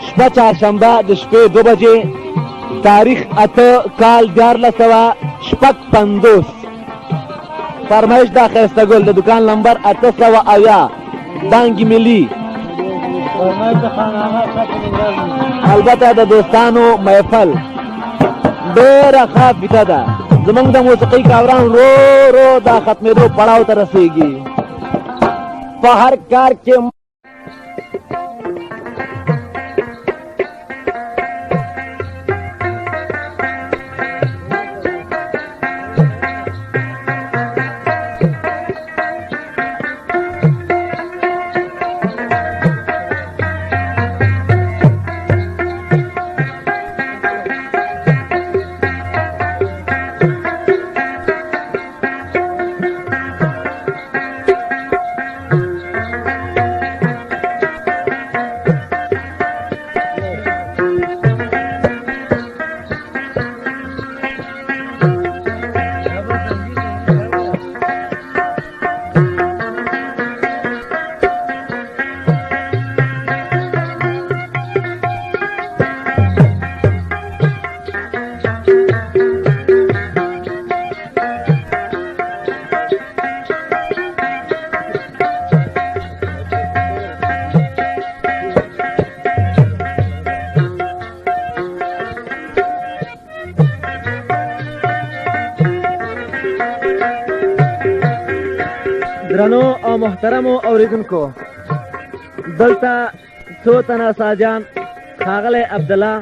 شپه چهارشنبه د شپې 2 بجې، تاریخ 8 کال 1450. فرمایش دا ښایسته ګل د دکان نمبر 880 بانګ ملي. البته د دوستانو محفل ډېره ښه فیته ده. زمونږ د موسیقۍ کاوران رو رو دا ختمېدو پړاو ته رسېږي. په هر کار کې درنو او محترمو اوریدونکو، دلته څو تنه ساجان ښاغلی عبدالله،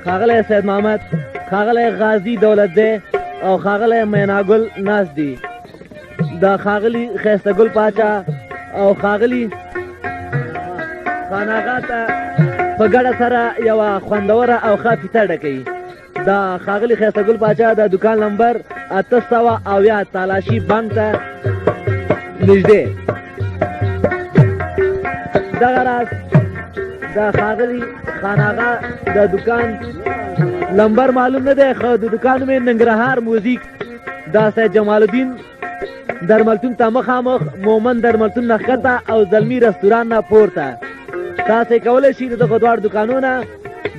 ښاغلی سید محمد، ښاغلی غازي دولتزی او ښاغلی میناګل ناست دي. د ښاغلي ښایسته ګل پاچا او ښاغلي خاناغا ته په ګډه سره یوه خوندوره او ښه فیته ډکوي. د ښاغلي ښایسته ګل پاچا د دکان نمبر 880 تالاشي بانک ته نږدې. دغه راز د ښاغلي خاناغا د دکان نمبر معلوم نه دی، خو د دکان مې ننګرهار موزیک د سید جمال الدین درملتون ته مخامخ، مومن درملتون نه ښکته او زلمي رستوران نه پورته. تاسې کولی شئ د دغو دواړو دکانونه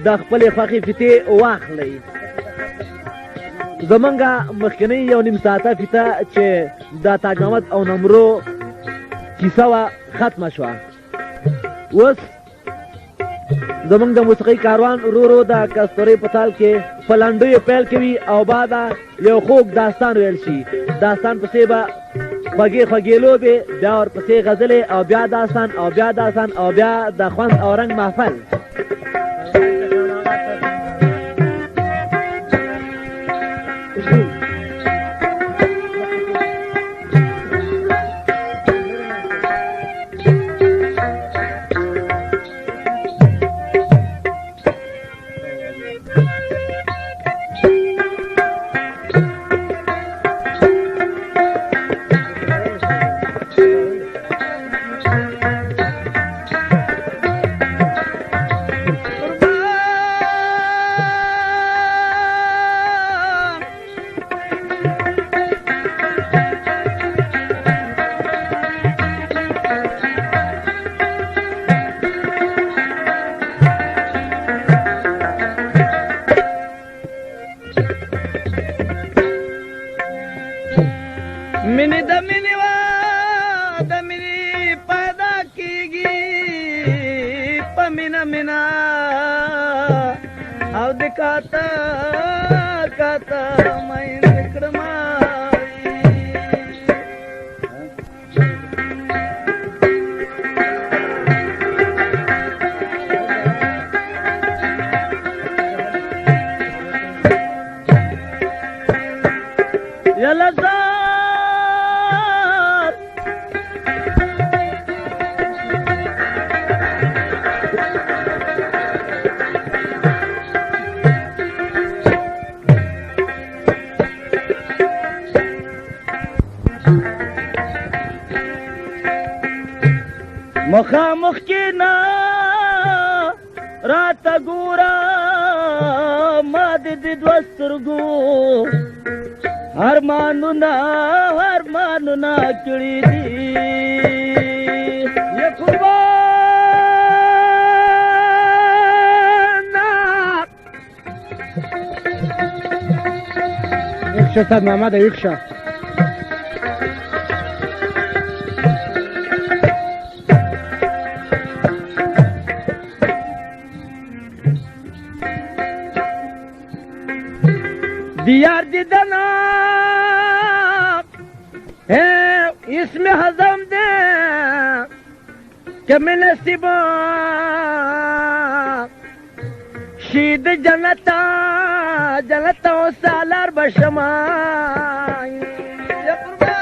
د خپلې خوښې فیتې واخلئ. زمونږ مخکنۍ یو نیم ساعته فیته چې د تاج محمد او نمرو کیسه وه ختمه شوه. اوس زمونږ د موسیقۍ کاروان ورو ورو د کستورۍ په تال کې په لنډیو پیل کوي او بعده یو خوږ داستان ویل شي. داستان پسې به خوږې خوږې لوبې، بیا ورپسې غزلې او بیا داستان او بیا داستان او بیا د خوند او رنګ محفل. مخامخ کې نا راته ګورا ما دې دوسترګو ارمانونه کړي دي یا قربان ویښ شه محمد ویښ شه. دیار دیدنا اسم حضم دے کہ میں نصیبا شید جنتا جنتا و سالار بشمائی یا قربان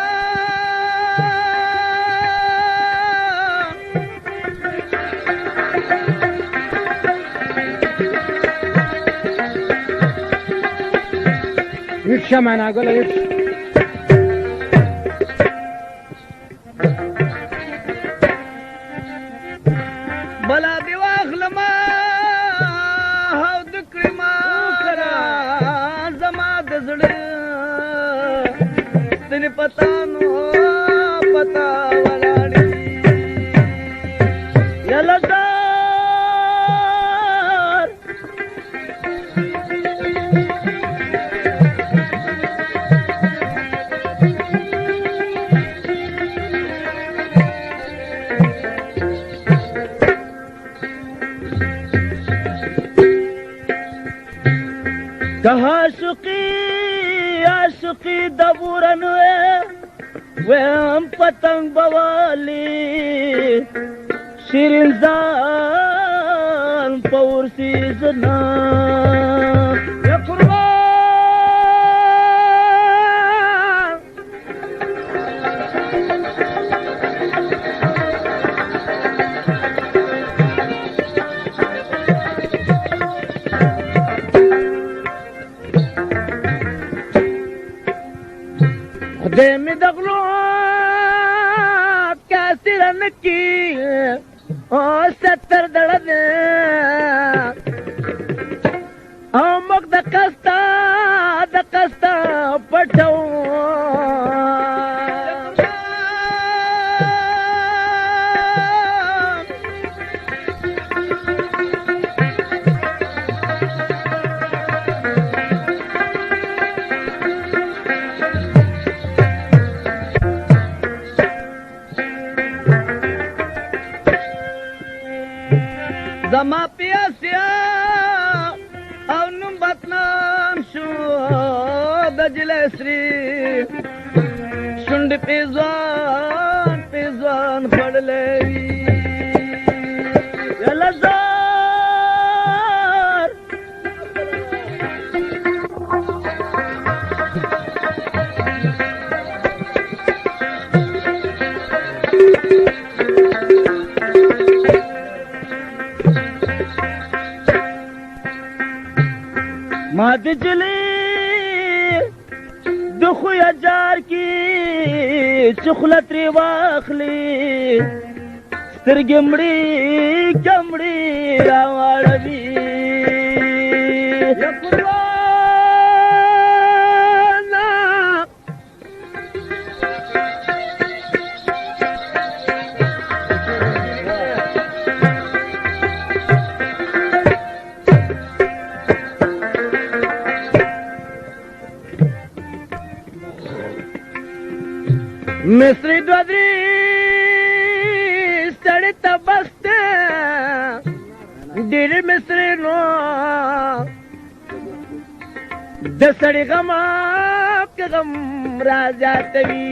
ویښ شه معناګله ویښ شه. بلا دی واخلما هاو د کړما زما د زړه تنه پتا نو پتا ولاړی یلدار کہا عاشقی دبورن وے ہم پتنگ بوالی شیرین زان پور سیزنا یا قربان خدای می دغلو کاسی رنکی او ستر دړه او موږ د قستا پټو زما پیاسیا او نوم بدنام شو د جلسری شونډې پیزوان خړلې یلزار ما د جلی د خویا جار کی چخله ترې واخلي سترګې مړې کمړې راواړوي یا قربانه مصری دوادری سړی ته بسته ډېر مصری نو د سړی غم را زیاتوي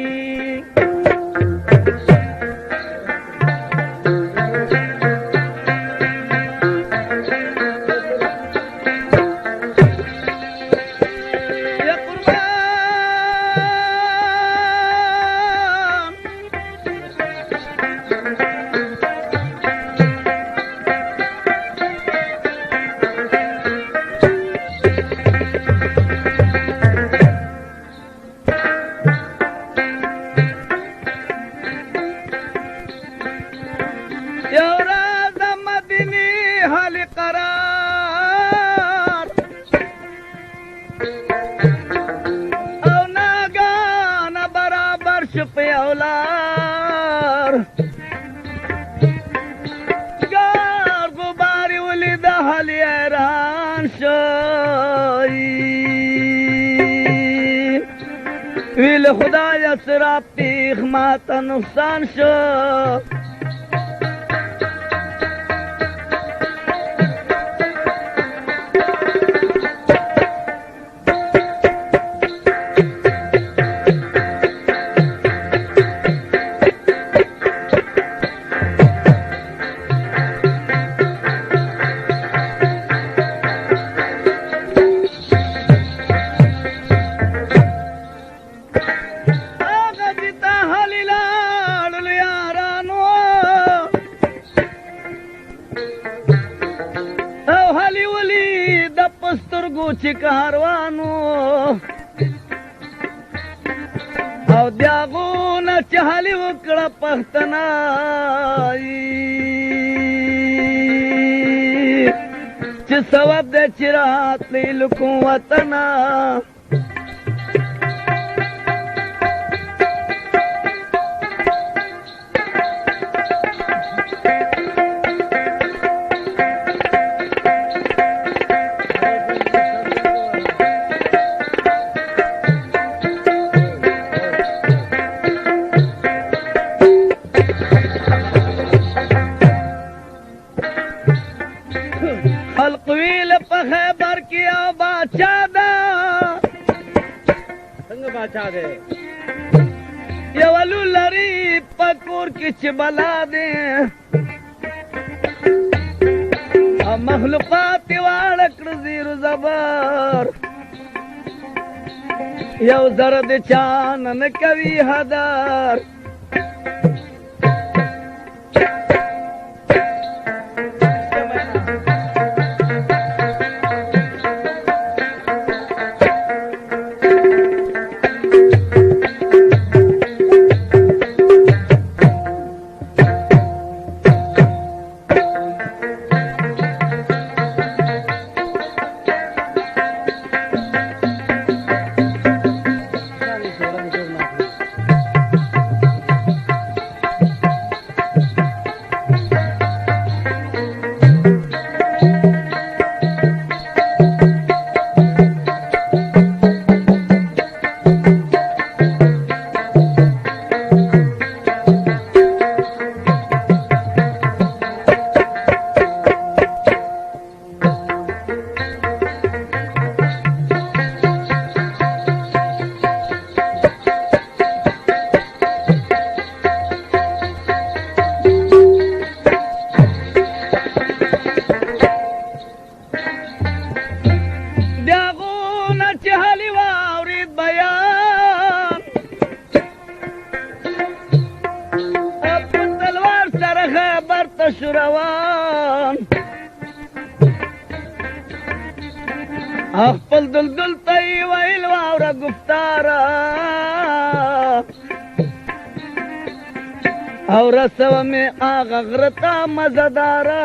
له خدای سره پیغ ماته نقصان شو چې کاروانو او دیاغونه چې حالي وکړه پښتنه چې ثواب دی چې راتلی له کوم وطنه یولو لري پکور کې چې بلا دي مخلوقات واړه کړ زیر زبر یو زره د چان نه کوي هدر خپل دلدل ته یې ویل واوره ګفتاره او رسوه مې هغه غره ته مزهداره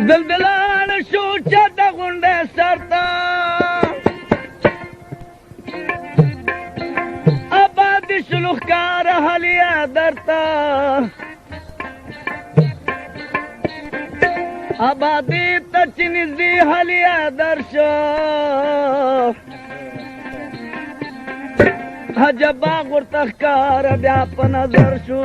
دلدلان شو چاته غونډه سرته آباد شلو ښکار حلیا درته آبادي ته چې نږدې حلیا درشه عجبا ورته ښکاره بیا په نظر شو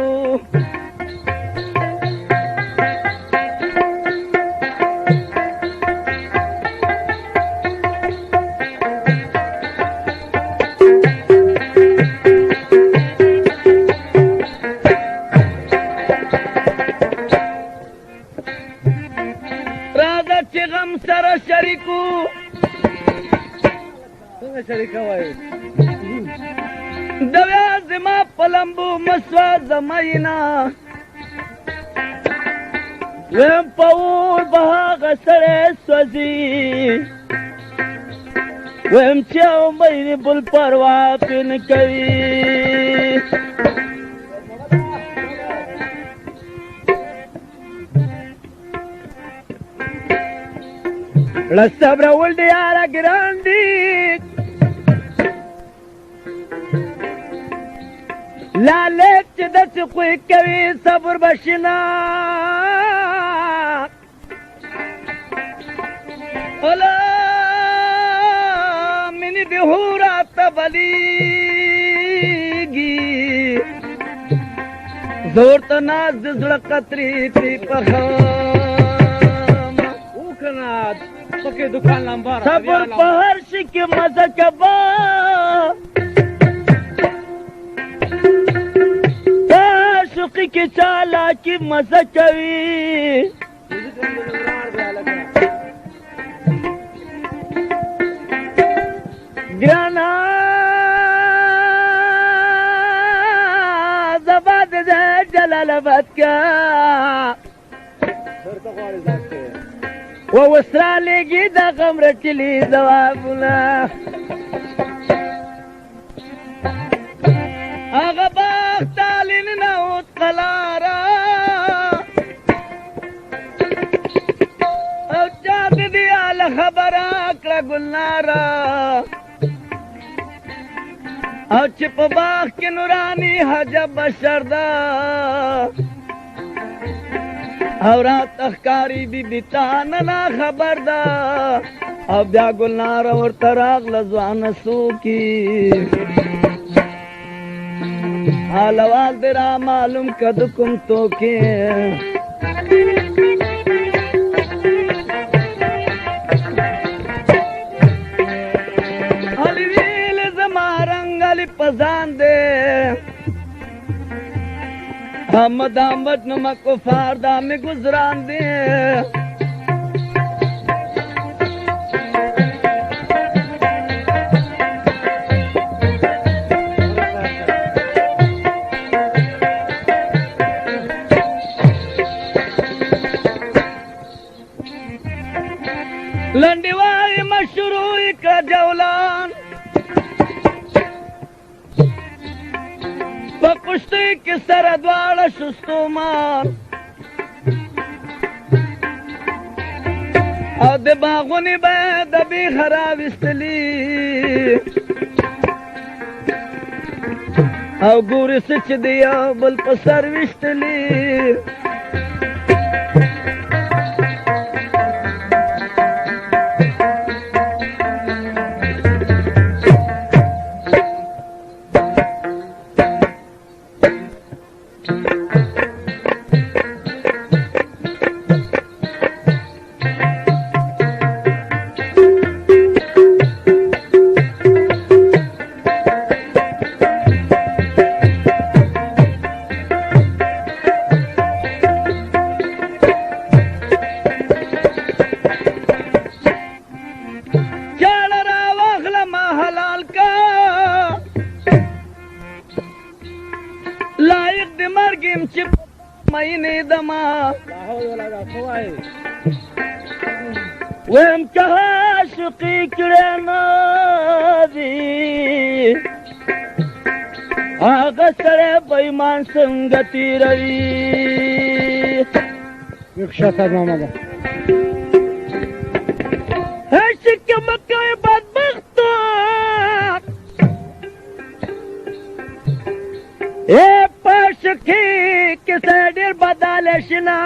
سره شریکو څنګه شریکه وایي د بیا زما په لمبو مسوه زمینه ویم په اور به هغه سړی سوځي ویم چې او مې بل پروا پې نه کوي له صبره ول د یاره ګران دي لالک چې داسې خوی کوي صبر به شي نه ولا مینې دې هو راته بلیږي زه ورته ناز د زړه قطرې پرې پخم وکنه پکې دکان لمبار صبر په هر شي کې مزه کوه عاشقي کې چالاکي مزه کوي ګرانا زبا د جلال آباد کا و وسرا لګي د غم رټلي ځوابونه هغه باغ تعلیم نه اوت قلاره او چا دې اله خبره کړه ګلناره او چې په باغ کې نورانی حجب بشر ده او رات اخکاری بی بیتانا نا خبر ده او بیا ګلناره ورته راغله ځوانه سوکي حالوال دې را معلوم کد کوم توکې علي ویل زما رنګ علي پزان دې احمد احمد نما کفار دا میں گزران دے لنڈیوائی مشروعی کا جولان پکشتی کی سر دوار شستو مار او د باغونی باید بی خراب استلی او گوری سچ دیا بل پسر وشتلی ویم که عاشقی کړه نادي هغه سره بې ایمان څنګه تېروي یکشاته محمد عاشق مه کوئ بدبختو ای په عاشقۍ کې سړی ډېر بداله شي نه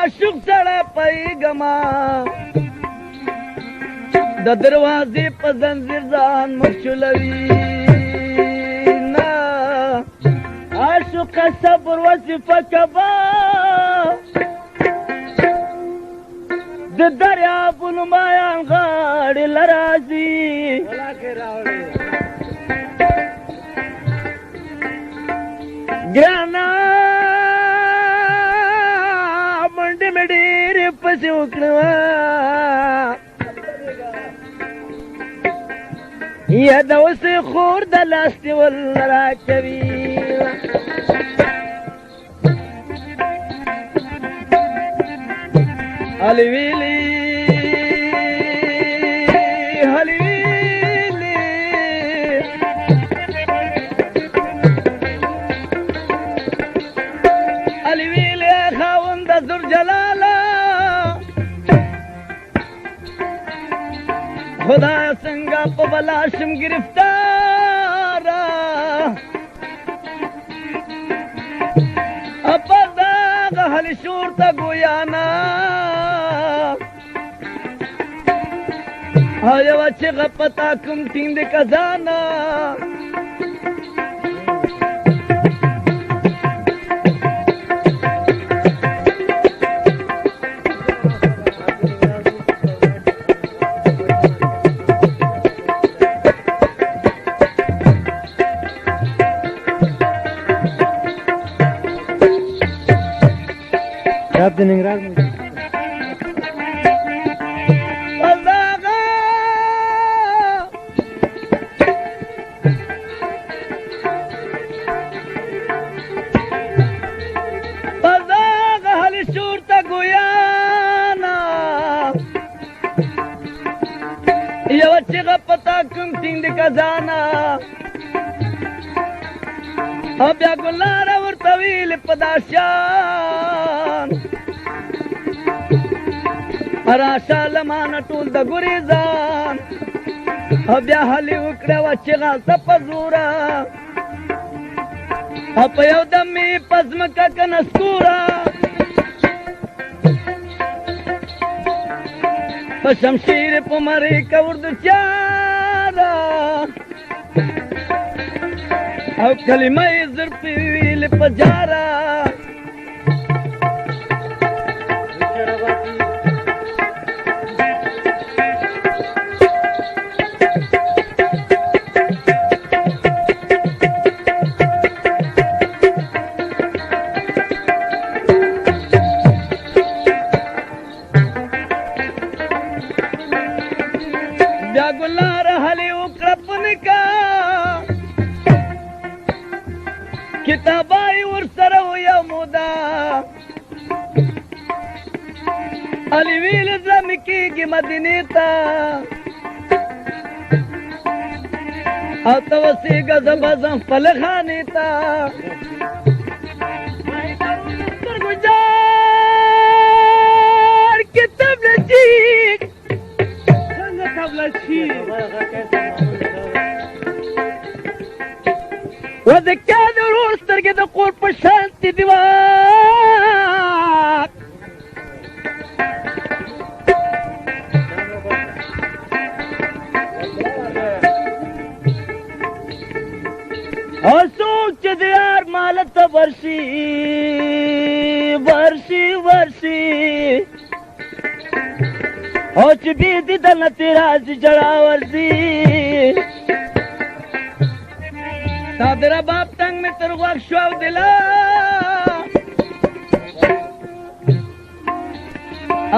عاشق سره پیغما د دروازې په زنځیر ځان مخچلوي نه عاشق صبر وظیفه کوه د دریابونو مایان غاړې له راځي ګرانه ډېرې پسې وکړه یا د اوسې خور د لاس نیول راکوي علي ویلی علي ویلی علي ویلی خاوند زر جلاله خدا څنګه په بلا شم گرفتاره اپداغ حل شور تا گویانا آیا وچه غپتا کم تیند کزانا आप दिन इंगराज में पदागा पदागा हल शूर ता गुयाना ये बच्चे का पता कम तीन का जाना अब या गुलारा और तवील पदाशान राशा लमान टूल द गुरीजान अब या हली उकड़े वच्चे गालता पजूरा अब यव दमी पज्म का कनस्कूरा शमशीर पुमरी का उर्दू चारा अब कलिमा ज़ुर्फ़ी वील पजारा जागुलार हली उकड़पन का किताबाई उर्सर या मुदा अली वील ज़मकी की मदीनीता अतवसी गज़बज़म फलखानीता गुजार किताब लचीक وذكاد الورس ترقى دقور بشانتي دواك أسوك ديار مالت برشي برشي برشي او چې بیدی د نتیراز جړا ورزي تا درا باپ تنگ می تر غوږ شو او دلا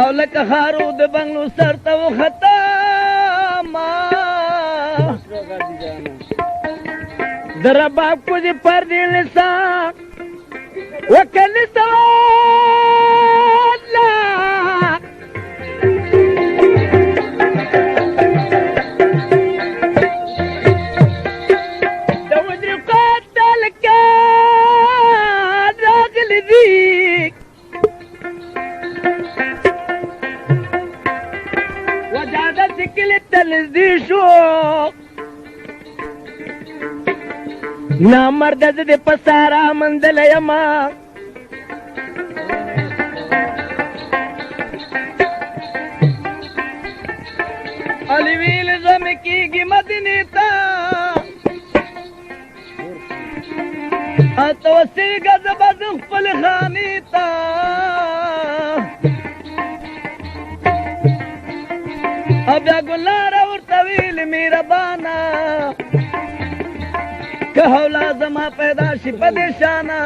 او لکه خارو د بنگلو سر ته وختا ما درا باپ کو دی پر دی لسا وکلی سوالا نا مرد د پسارا مندل یما علی ویل زم کیږي مدینه تا اتو سی غضب خپل خانی تا اب یا ګلار اور طویل میربانا که اولاد ما پیدا شي پدشانا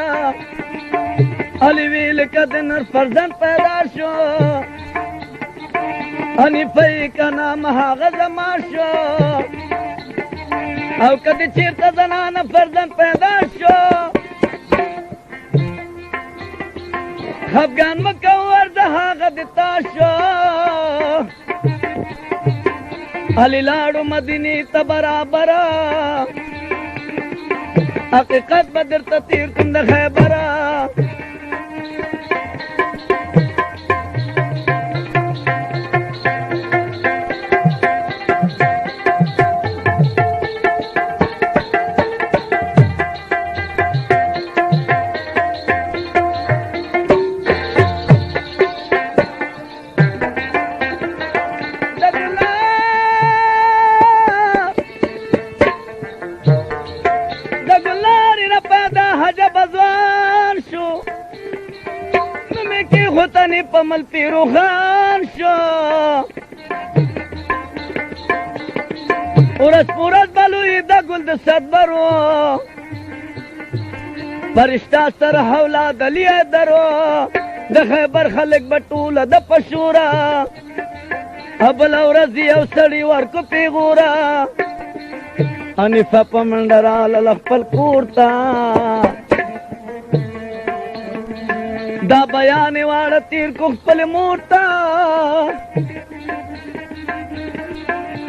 علی ویل کده نر فرزند پیدا شو انی پی کا نام هغه زما شو او کده چیرته زنانه فرزند پیدا شو خفګان مکه ور د هغه د تا شو علي لاړو مدینې ته برابره حقیقت به درته تېر کړم د خیبره غوتنی پمل پیرو خان شو ورځ پورځ بلوی د ګل د صدبرو فرشتہ سره حولا دلی درو د خیبر خلک بټوله د پشورا ابل ورځ یو سړی ورکو پیغورا انیفه پمنډرال خپل کورتا دا بیان واړه تیر کو خپل موټا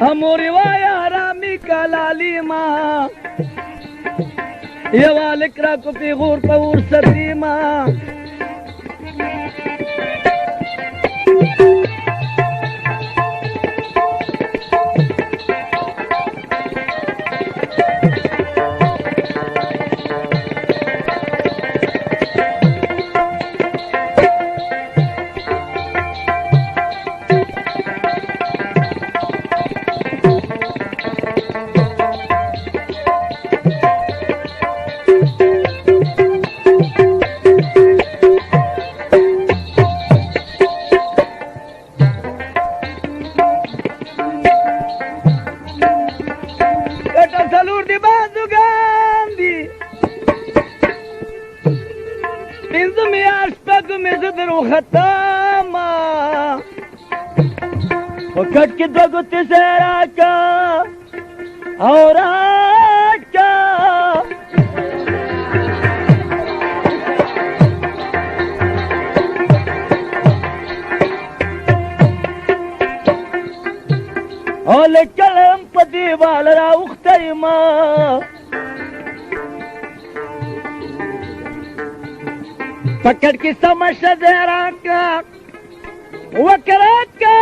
اموري وایا رامي کلالی ما یوالک را کو پیغور پور سدیما وکٹ کی دو گتی سے راکا اور آکا اول کلم پا دیوال را اختی ما پکٹ کی سمش دے راکا وکرات کا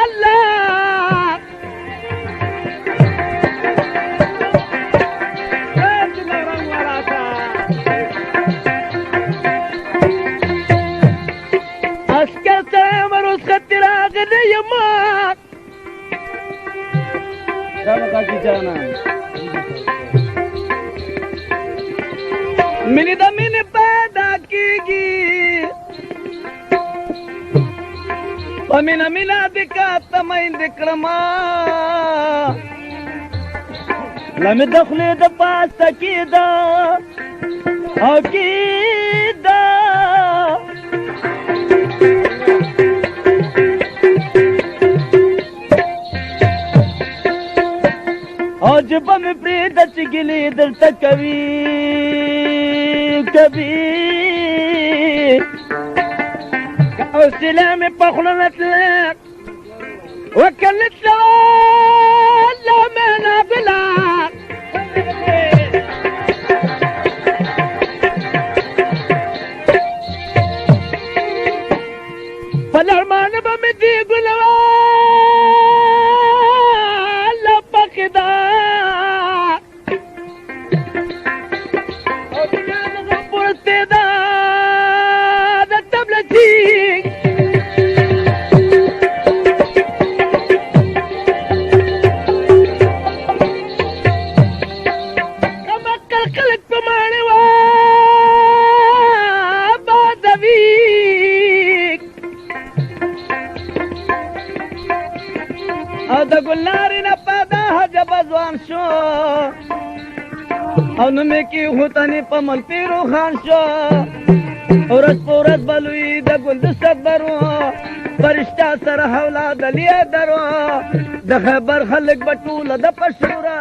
اللہ اسکر سامر اس خطر آگر یمات جانا کی جانا منی دا منی پیدا کی گی ومن منا دکات مین دکرما لم دخلی دا پاسا کی دا او کی دا او جبا می پریدا چگلی دلتا کبھی وسلامي بخلنت لك وكلت له لا من بلاك فالارمان بمدي قلوا لا بقدا وكان غفرت دا التبلتي د ګلناري نه پیدا حجب ځوان شو او نومې کې هوتنې په مل پیرو خان شو ورځ په ورځ بلوي د ګل د صدبرو فرشتہ سره حولا دلی درو د خیبر خلک بټوله د پشورا